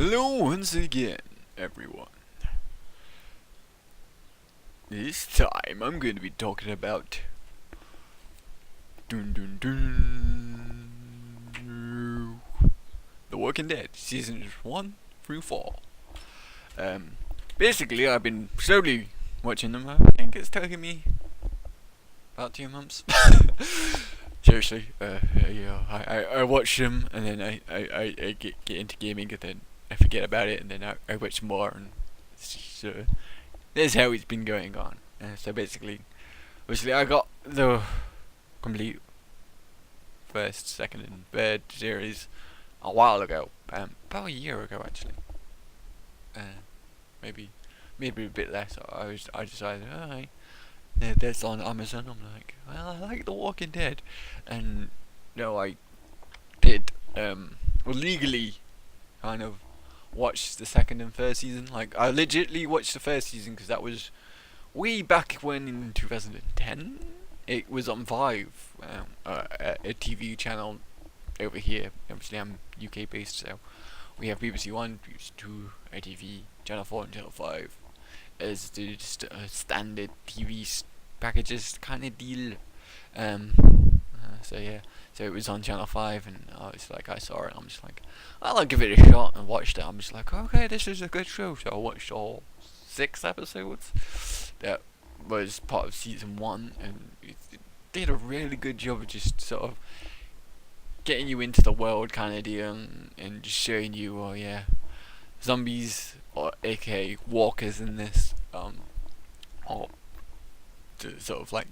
Hello once again, everyone. This time I'm going to be talking about dun, dun, dun, The Walking Dead seasons 1 through 4. Basically I've been slowly watching them. I think it's taken me about 2 months. Seriously, I watch them and then I get into gaming and then I forget about it and then I watch more and so that's how it's been going on. So basically, obviously I got the complete first, second and third series a while ago, about a year ago actually. Maybe a bit less. I decided, alright, that's on Amazon. I'm like, well, I like The Walking Dead, and I did legally kind of watch the second and third season. Like I legitimately watched the first season because that was way back when in 2010. It was on Five, a TV channel over here. Obviously, I'm UK based, so we have BBC One, BBC Two, ITV, Channel 4, and Channel 5 as the just standard TV packages kind of deal. So yeah, so it was on Channel 5, and I saw it, and I'm just like, I'll give it a shot, and watched it. I'm just like, okay, this is a good show. So I watched all 6 episodes that was part of season 1, and it did a really good job of just sort of getting you into the world kind of deal, and just showing you, oh yeah, zombies, or aka walkers in this, are sort of like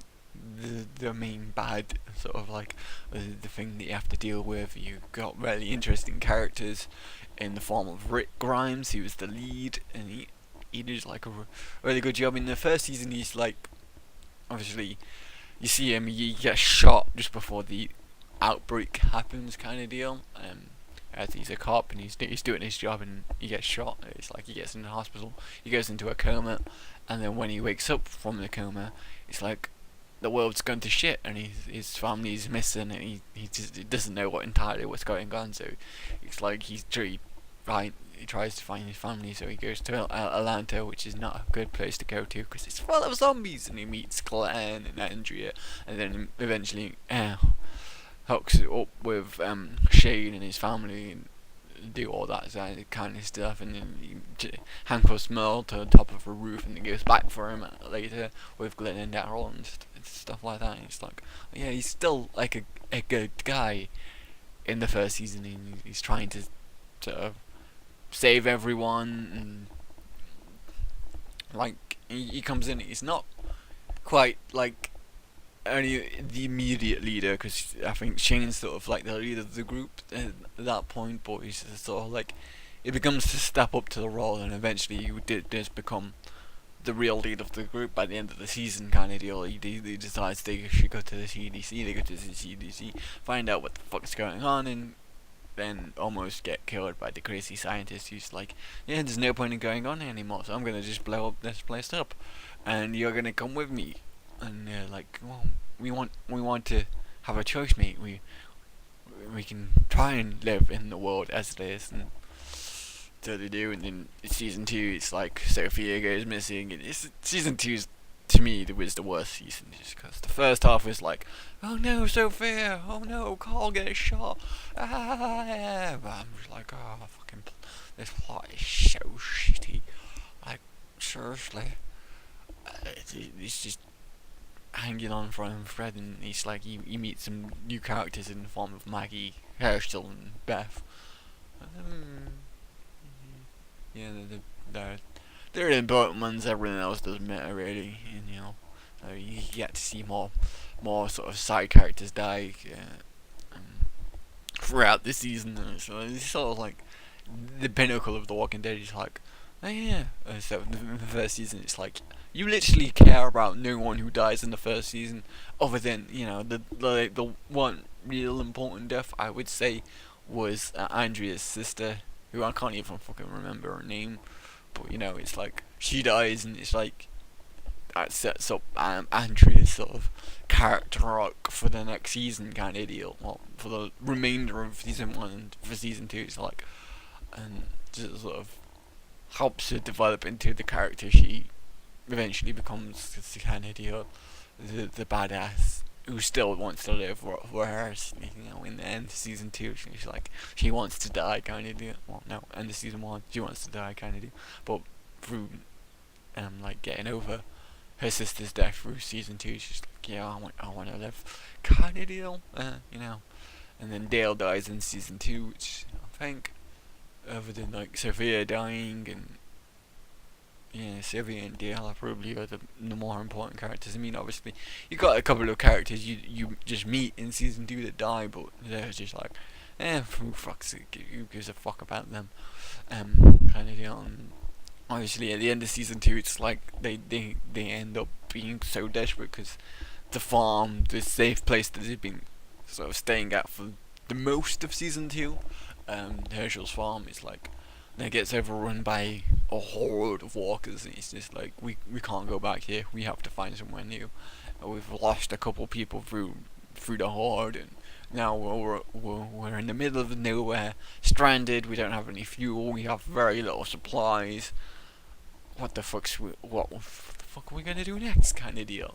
the main bad, sort of like the thing that you have to deal with. You got really interesting characters in the form of Rick Grimes, who was the lead, and he did like a really good job. In the first season, he's like, obviously, you see him, he gets shot just before the outbreak happens, kind of deal. As he's a cop and he's doing his job and he gets shot. It's like he gets in the hospital, he goes into a coma, and then when he wakes up from the coma, it's like the world's gone to shit and his family's missing, and he doesn't know entirely what's going on. So it's like he tries to find his family, so he goes to Atlanta, which is not a good place to go to because it's full of zombies, and he meets Glenn and Andrea, and then eventually hooks it up with Shane and his family and do all that kind of stuff, and then he handcuffs Merle to the top of a roof, and then goes back for him later with Glenn and Daryl and stuff like that. And it's like, yeah, he's still like a good guy in the first season, and he's trying to sort of save everyone, and like he comes in, he's not quite like only the immediate leader, because I think Shane's sort of like the leader of the group at that point, but he's sort of like, it becomes to step up to the role, and eventually he does become the real lead of the group by the end of the season, kind of deal. He decides they should go to the CDC. They go to the CDC, find out what the fuck's going on, and then almost get killed by the crazy scientist who's like, yeah, there's no point in going on anymore, so I'm gonna just blow up this place up, and you're gonna come with me. And they're like, well, we want to have a choice, mate. We can try and live in the world as it is, and so they do. And then season 2, it's like Sophia goes missing, and season 2 to me was the worst season, just because the first half was like, oh no, Sophia, oh no, Carl gets shot, but I'm just like, oh fucking, this plot is so shitty, like seriously, it's just hanging on from Fred, and he's like, he meets some new characters in the form of Maggie, Herschel, and Beth. Yeah, they're the important ones. Everything else doesn't matter really, and you get to see more sort of side characters die throughout the season. So it's sort of like the pinnacle of The Walking Dead. Is like, oh yeah. So in the first season, it's like, you literally care about no one who dies in the first season, other than the one real important death, I would say, was Andrea's sister, who I can't even fucking remember her name, but it's like she dies, and it's like that sets up Andrea's sort of character arc for the next season, kind of deal. Well, for the remainder of season 1 and for season 2, it's like, and just sort of helps her develop into the character she eventually becomes. It's the kind of deal, the badass who still wants to live, whereas in the end of season 2 she's like she wants to die kind of deal. Well, no, end of season 1 she wants to die kind of deal, but through like getting over her sister's death through season 2, she's like, yeah, I want to live kind of deal, and then Dale dies in season 2, which I think, other than like Sophia dying and Sylvia and Dale are probably the more important characters. I mean, obviously, you got a couple of characters you just meet in season 2 that die, but they're just like, who fuck's sake, who gives a fuck about them? Kind of deal. And obviously, at the end of season 2, it's like they end up being so desperate because the farm, the safe place that they've been sort of staying at for the most of season 2, Herschel's farm is like, it gets overrun by a horde of walkers, and it's just like, we can't go back here, we have to find somewhere new. We've lost a couple people through the horde, and now we're in the middle of nowhere, stranded, we don't have any fuel, we have very little supplies. What the fuck are we gonna do next, kind of deal?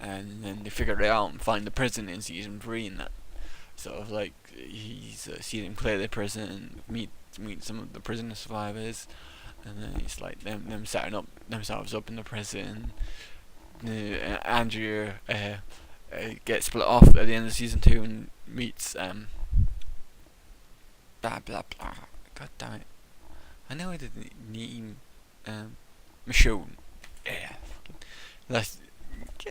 And then they figure it out and find the prison in season 3, and that sort of like, he's see them clear the prison and meet some of the prisoner survivors, and then it's like them setting up themselves up in the prison. Andrea gets split off at the end of season 2 and meets blah blah blah. God damn it! I know I didn't name Michonne. Yeah, that's.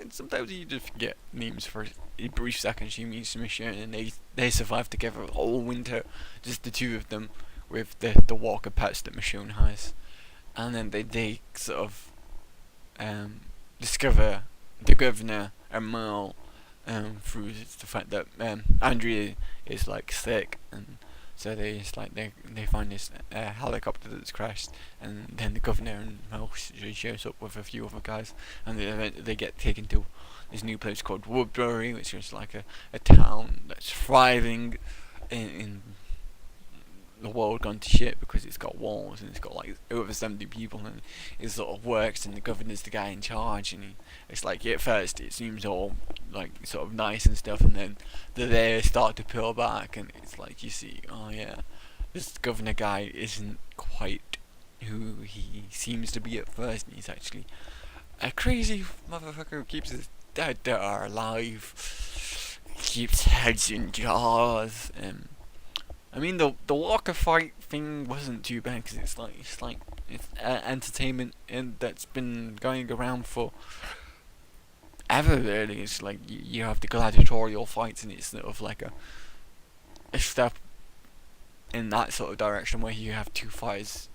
Sometimes you just forget names for a brief second. She meets Michonne and they survive together all winter, just the two of them, with the walker pets that Michonne has, and then they sort of discover the governor and Merle through the fact that Andrea is like sick, and so they find this helicopter that's crashed, and then the governor and Merle shows up with a few other guys, and they get taken to this new place called Woodbury, which is like a town that's thriving in the world gone to shit because it's got walls and it's got like over 70 people, and it sort of works, and the governor's the guy in charge, and it's like, at first it seems all like sort of nice and stuff, and then they start to peel back, and it's like you see, oh yeah, this governor guy isn't quite who he seems to be at first, and he's actually a crazy motherfucker who keeps his dead daughter alive, keeps heads in jars. I mean, the Walker fight thing wasn't too bad because it's entertainment, and that's been going around for ever. Really, it's like you have the gladiatorial fights, and it's sort of like a step in that sort of direction where you have two fighters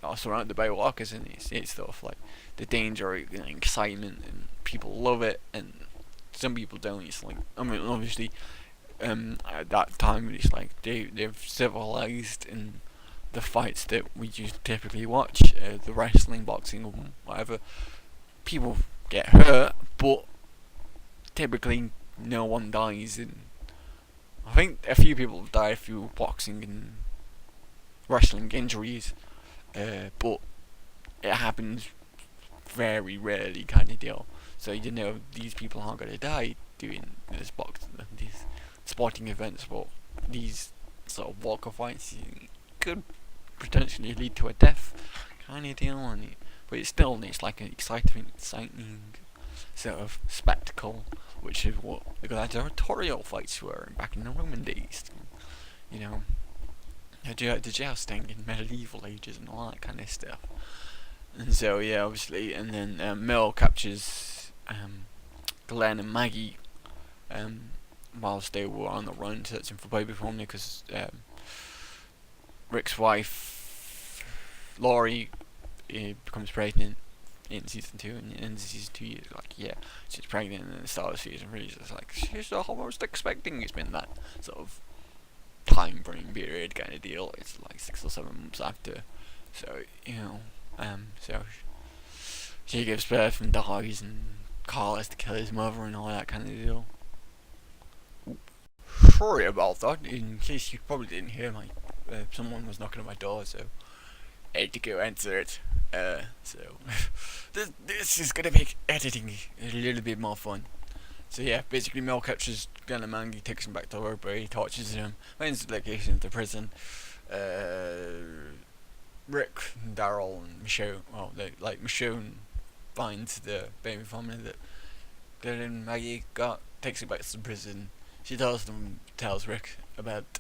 are surrounded by walkers, and it's sort of like the danger and excitement, and people love it, and some people don't. It's like, I mean, obviously. At that time, it's like they've civilized in the fights that we just typically watch, the wrestling, boxing, whatever. People get hurt, but typically no one dies. And I think a few people have died through boxing and wrestling injuries, but it happens very rarely, kind of deal. So these people aren't gonna die doing these sporting events, but these sort of walker fights could potentially lead to a death kind of deal, but it's like an exciting sort of spectacle, which is what the gladiatorial fights were back in the Roman days. The jousting in medieval ages and all that kind of stuff. And so yeah, obviously, and then Mel captures Glenn and Maggie whilst they were on the run searching for baby formula, because Rick's wife Laurie becomes pregnant in season 2, and in season 2 you're like, yeah, she's pregnant, and at the start of season 3 it's like, she's almost expecting. It's been that sort of time frame period kind of deal. It's like 6 or 7 months after, so so she gives birth and dies, and Carl has to kill his mother and all that kind of deal. Sorry about that, in case you probably didn't hear my someone was knocking on my door, so I had to go answer it. So this is gonna make editing a little bit more fun. So yeah, basically Mel captures Glenn and Maggie, takes him back to work, but he tortures him, finds the location of the prison. Rick, Daryl, and Michonne, well, Michonne finds the baby family that Glenn and Maggie got, takes it back to the prison. She tells Rick about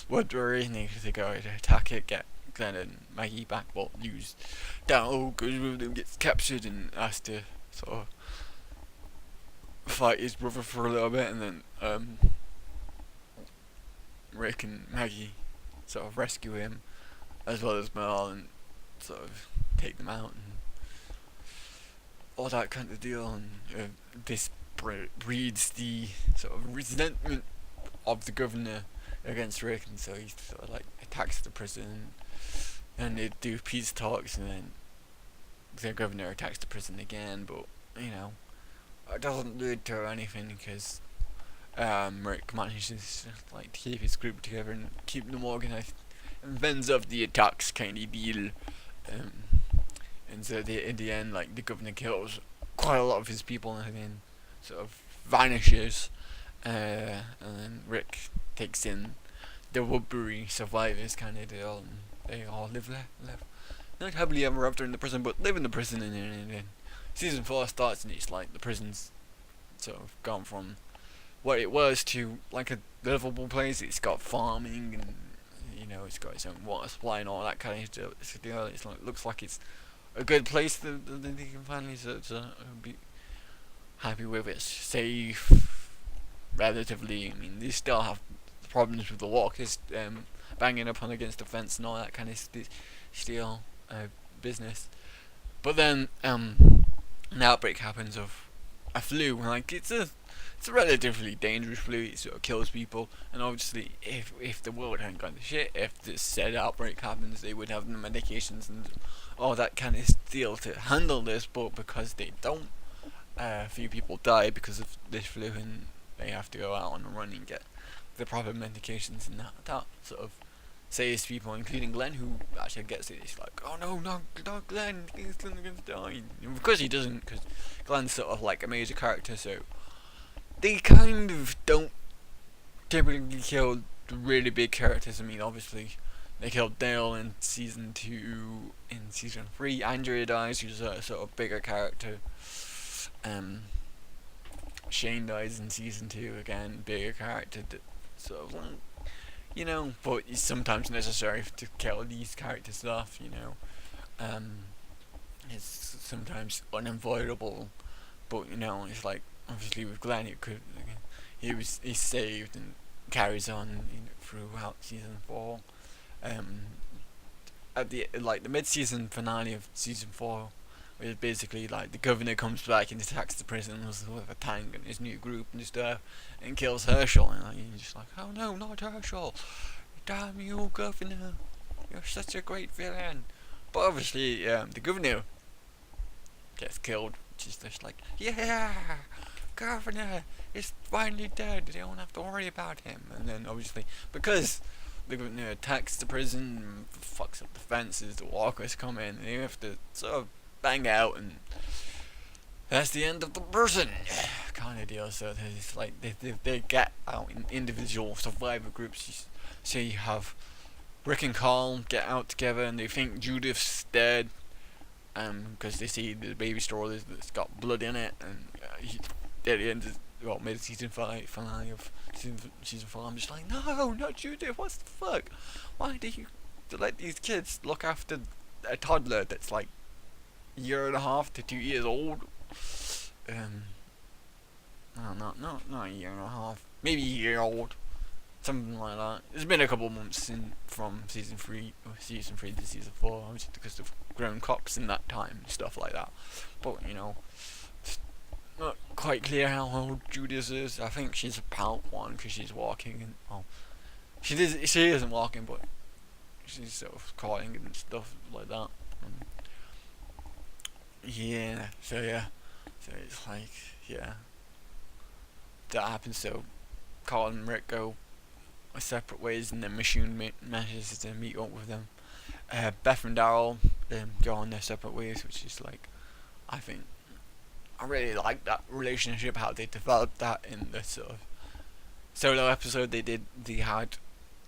Woodbury, and they go to attack it, get Glenn and Maggie back, but use Daryl because one of them gets captured and has to sort of fight his brother for a little bit, and then Rick and Maggie sort of rescue him as well as Mel and sort of take them out and all that kind of deal, and this breeds the sort of resentment of the governor against Rick, and so he sort of like attacks the prison, and they do peace talks, and then the governor attacks the prison again, but you know it doesn't lead to anything because Rick manages like to keep his group together and keep them organized and fends off the attacks kind of deal. And so in the end, like the governor kills quite a lot of his people and then sort of vanishes. And then Rick takes in the Woodbury survivors kind of deal, and they all live not happily ever after in the prison, but live in the prison. And then season 4 starts, and it's like the prison's sort of gone from what it was to like a livable place. It's got farming and it's got its own water supply and all that kind of stuff. It's like looks like it's a good place that they can finally be happy with. It's safe, relatively. I mean, they still have problems with the walkers banging up on against the fence and all that kind of steel business. But then an outbreak happens of a flu. Like it's a relatively dangerous flu. It sort of kills people, and obviously, if the world hadn't gone to shit, if this said outbreak happens, they would have the medications and all that kind of deal to handle this. But because they don't, a few people die because of this flu, and they have to go out on a run and get the proper medications, and that sort of saves people, including Glenn, who actually gets it. It's like, oh no, not Glenn, Glenn's going to die. And because he doesn't, because Glenn's sort of like a major character, so they kind of don't typically kill the really big characters. I mean, obviously, they killed Dale in season 2. In season 3, Andrea dies, who's a sort of bigger character. Shane dies in season 2, again, bigger character. Sort of, but it's sometimes necessary to kill these characters off. It's sometimes unavoidable, but it's like obviously with Glenn, he's saved and carries on throughout season 4. At the mid-season finale of season 4, where basically like the governor comes back and attacks the prison with a tank and his new group and stuff, and kills Herschel, and you're just like, oh no, not Herschel! Damn you, governor! You're such a great villain. But obviously, the governor gets killed, which is just like, yeah, governor is finally dead. They don't have to worry about him. And then obviously, because the governor attacks the prison, fucks up the fences, the walkers come in, and you have to sort of bang out, and that's the end of the prison kind of deal. So it's like they get out in individual survivor groups. So you have Rick and Carl get out together, and they think Judith's dead, because they see the baby stroller that's got blood in it, and at the end of mid-season finale of season 4, I'm just like, no, not Judith, what the fuck? Why do you let these kids look after a toddler that's like a year and a half to 2 years old? No, not a year and a half, maybe a year old, something like that. It's been a couple of months from season 3 to season 4, obviously because of grown cops in that time and stuff like that. But it's not quite clear how old Judith is. I think she's about 1 because she's walking, and she isn't walking, but she's sort of crawling and stuff like that. So it's like, that happens. So Carl and Rick go separate ways, and then Michonne manages to meet up with them. Beth and Daryl go on their separate ways, which is like, I think I really like that relationship, how they developed that in the sort of solo episode they had,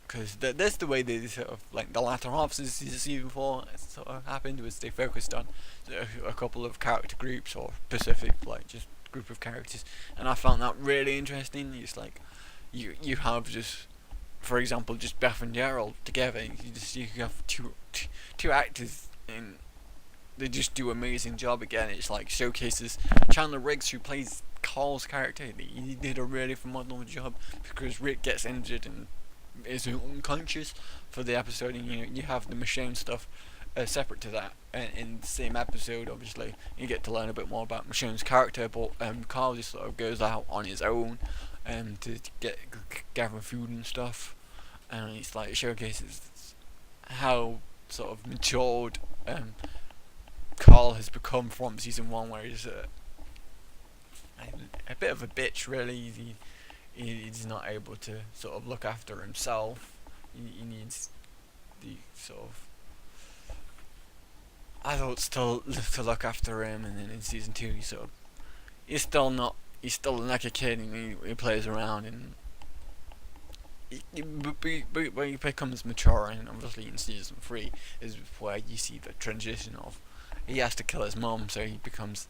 because that's the way they sort of like the latter half of season 4 sort of happened, was they focused on a couple of character groups or specific like just group of characters, and I found that really interesting. It's like you have just, for example, just Beth and Daryl together. You have two actors, and they just do an amazing job. Again, it's like showcases Chandler Riggs, who plays Carl's character. He did a really phenomenal job, because Rick gets injured and is unconscious for the episode, and you have the Michonne stuff separate to that. And in the same episode, obviously, you get to learn a bit more about Michonne's character, but Carl just sort of goes out on his own to gather food and stuff, and it's like it showcases how sort of matured Carl has become from season 1, where he's a bit of a bitch, really. He's not able to sort of look after himself. He needs the sort of adults to look after him, and then in season 2 he's still like a kid, and he plays around, and but he becomes mature, and obviously in season 3 is where you see the transition of he has to kill his mom, so he becomes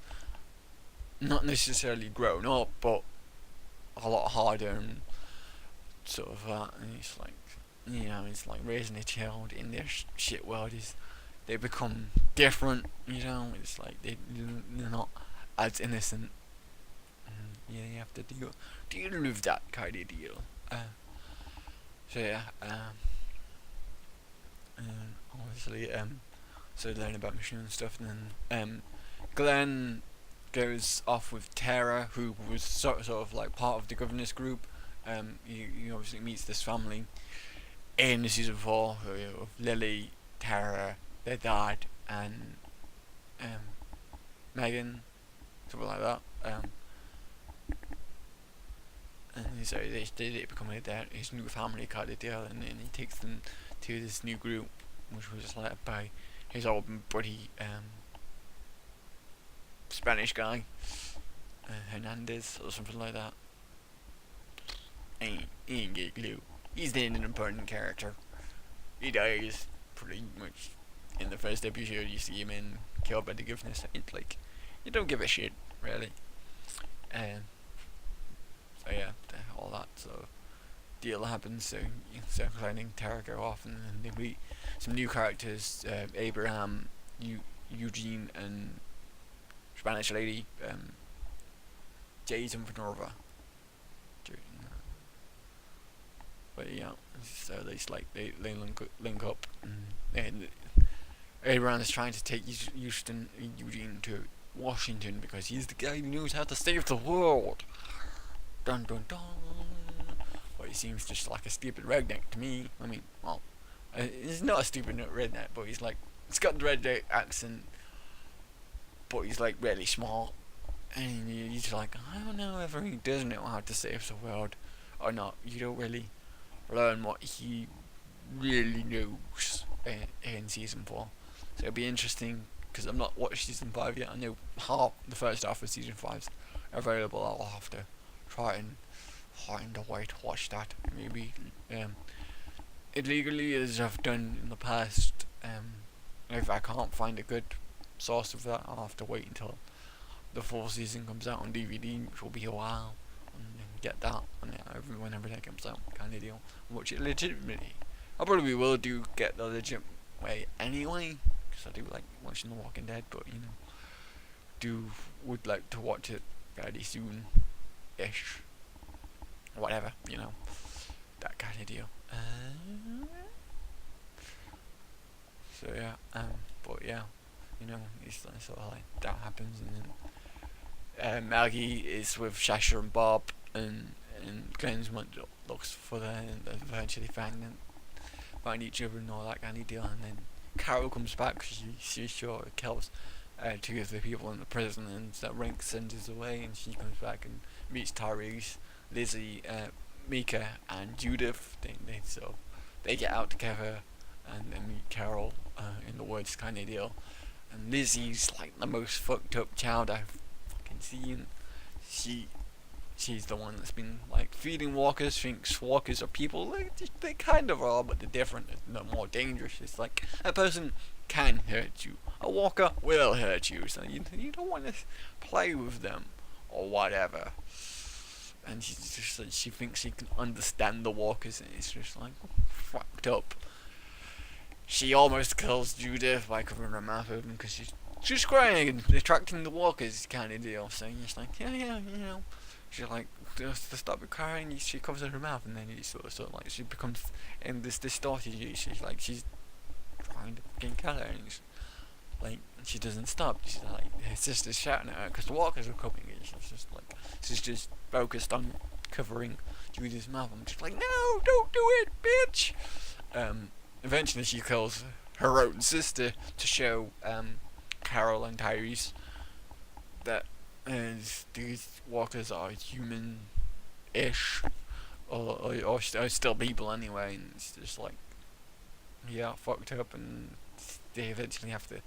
not necessarily grown up, but a lot harder, and sort of that. And it's like, it's like raising a child in their shit world is, they become different, it's like they're not as innocent, and you have to deal with that kind of deal. So yeah, and obviously so learn about machine and stuff, and then Glenn goes off with Tara, who was sort of like part of the governess group. He obviously meets this family in season 4, of Lily, Tara, their dad, and Megan, something like that. And so they become like his new family kind of deal, and then he takes them to this new group, which was led by his old buddy, Spanish guy, Hernandez or something like that. He ain't get glue. He's not an important character. He dies pretty much in the first episode. You see him in killed by the governess. It's like, you don't give a shit, really. So yeah, all that sort of deal happens. So Glenn and Tara go off, and then they meet some new characters: Abraham, Eugene, and Spanish lady, Jason Venova. But yeah, so they link up, and Abraham is trying to take Eugene to Washington, because he's the guy who knows how to save the world. Dun dun dun. But he seems just like a stupid redneck to me. I mean, well, he's not a stupid redneck, but he's got the redneck accent, but he's like really smart, and he's like, I don't know if he does know how to save the world or not. You don't really learn what he really knows in season 4. So it'll be interesting, because I've not watched season 5 yet. I know the first half of season 5's available. I'll have to try and find a way to watch that, maybe illegally, as I've done in the past. If I can't find a good source of that, I'll have to wait until the 4th season comes out on DVD, which will be a while, and then get that whenever that comes out, kind of deal. Watch it legitimately. I probably will get the legit way anyway, because I do like watching The Walking Dead, but would like to watch it fairly soon ish, whatever, that kind of deal. So yeah, but yeah, it's sort of like that happens, and then Maggie is with Sasha and Bob, and Glenn's looks for them, and eventually find each other and all that kind of deal, and then Carol comes back because she's sure it kills two of the people in the prison, and that Rink sends us away, and she comes back and meets Tyrese, Lizzie, Mika and Judith, they get out together, and then meet Carol in the woods kind of deal. And Lizzie's like the most fucked up child I've fucking seen. She's the one that's been like feeding walkers, thinks walkers are people. They kind of are, but they're different. They're more dangerous. It's like a person can hurt you. A walker will hurt you, so you don't want to play with them or whatever. And she's just like, she thinks she can understand the walkers, and it's just like fucked up. She almost kills Judith by covering her mouth open because she's crying and attracting the walkers kind of deal. So you're just like, yeah, you know. She's like, just to stop her crying, she covers her mouth, and then it's sort of like she becomes in this distorted. She's like she's trying to fucking kill her, and it's like she doesn't stop. She's like her sister's shouting at her because the walkers are coming, and she's just focused on covering Judith's mouth. I'm just like, no, don't do it, bitch. Eventually she kills her own sister to show Carol and Tyrese that these walkers are human-ish, or still people anyway, and it's just like, yeah, fucked up, and they eventually have to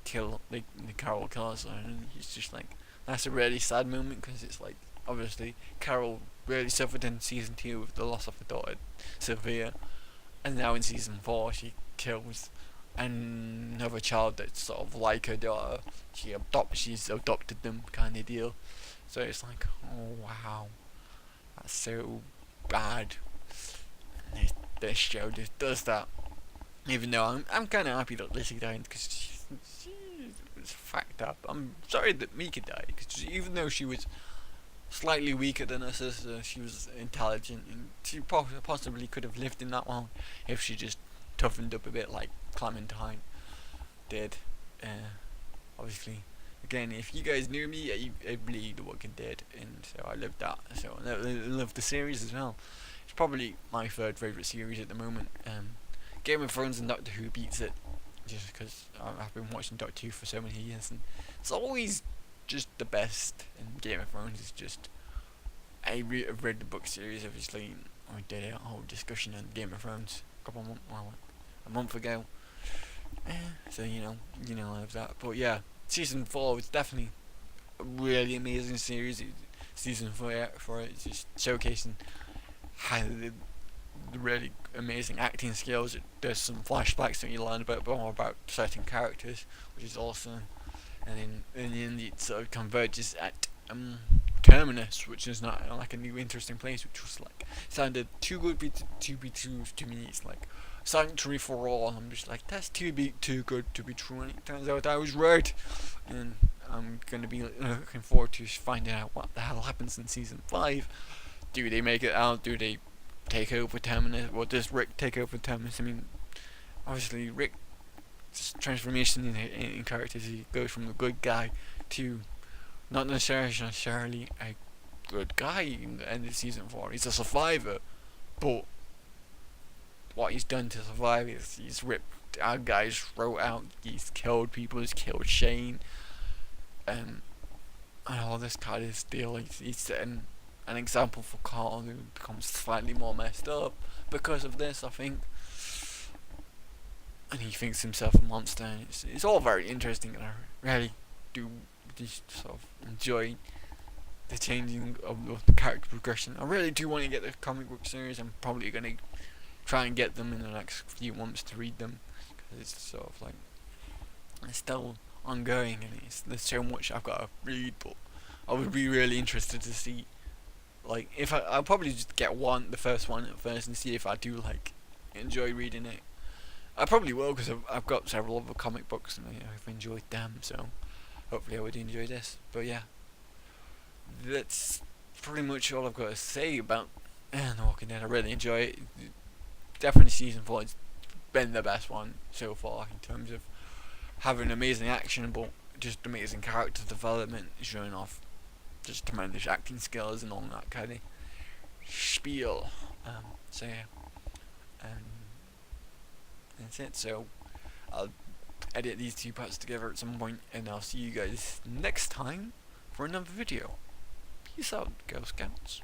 kill the Carol kills her, and it's just like, that's a really sad moment, because it's like, obviously, Carol really suffered in season 2 with the loss of her daughter, Sylvia, and now in season 4 she kills another child that's sort of like her daughter. She's adopted them kind of deal. So it's like, oh wow, that's so bad. And this show just does that. Even though I'm kind of happy that Lizzie died, because she was fucked up. I'm sorry that Mika died, because even though she was slightly weaker than her sister, she was intelligent, and she possibly could have lived in that long if she just toughened up a bit like Clementine did. Obviously, again, if you guys knew me, I bleed The Walking Dead, and so I loved that. So I love the series as well. It's probably my third favourite series at the moment. Game of Thrones and Doctor Who beats it, just because I've been watching Doctor Who for so many years, and it's always just the best. And Game of Thrones is just, I've read the book series, obviously. I did a whole discussion on Game of Thrones a month ago. So you know I have that. But yeah, season 4 was definitely a really amazing series. Season 4 for it, just showcasing how the really amazing acting skills. There's some flashbacks that you learn more about certain characters, which is awesome. And then in the end, it sort of converges at Terminus, which is not like a new interesting place, which was like sounded too good to be true to me. It's like Sanctuary for All. I'm just like, that's too good to be true, and it turns out I was right. And I'm gonna be looking forward to finding out what the hell happens in season 5. Do they make it out? Do they take over Terminus? Or does Rick take over Terminus? I mean, obviously Rick's transformation in characters, he goes from the good guy to not necessarily a good guy in the end of season 4. He's a survivor, but what he's done to survive is he's ripped our guy's throat out, he's killed people, he's killed Shane, and all this kind of deal. He's setting an example for Carl, who becomes slightly more messed up because of this, I think. And he thinks himself a monster, and it's all very interesting, and I really do just sort of enjoy the changing of the character progression. I really do want to get the comic book series. I'm probably going to try and get them in the next few months to read them, because it's sort of like, it's still ongoing, and there's so much I've got to read. But I would be really interested to see, like, if I'll probably just get the first one at first, and see if I do like enjoy reading it. I probably will, because I've got several other comic books and I've enjoyed them, so hopefully I would enjoy this. But yeah, that's pretty much all I've got to say about The Walking Dead. I really enjoy it. Definitely season 4 has been the best one so far in terms of having amazing action, but just amazing character development, showing off just tremendous acting skills and all that kind of spiel. So yeah, that's it. So I'll edit these 2 parts together at some point, and I'll see you guys next time for another video. Peace out, Girl Scouts.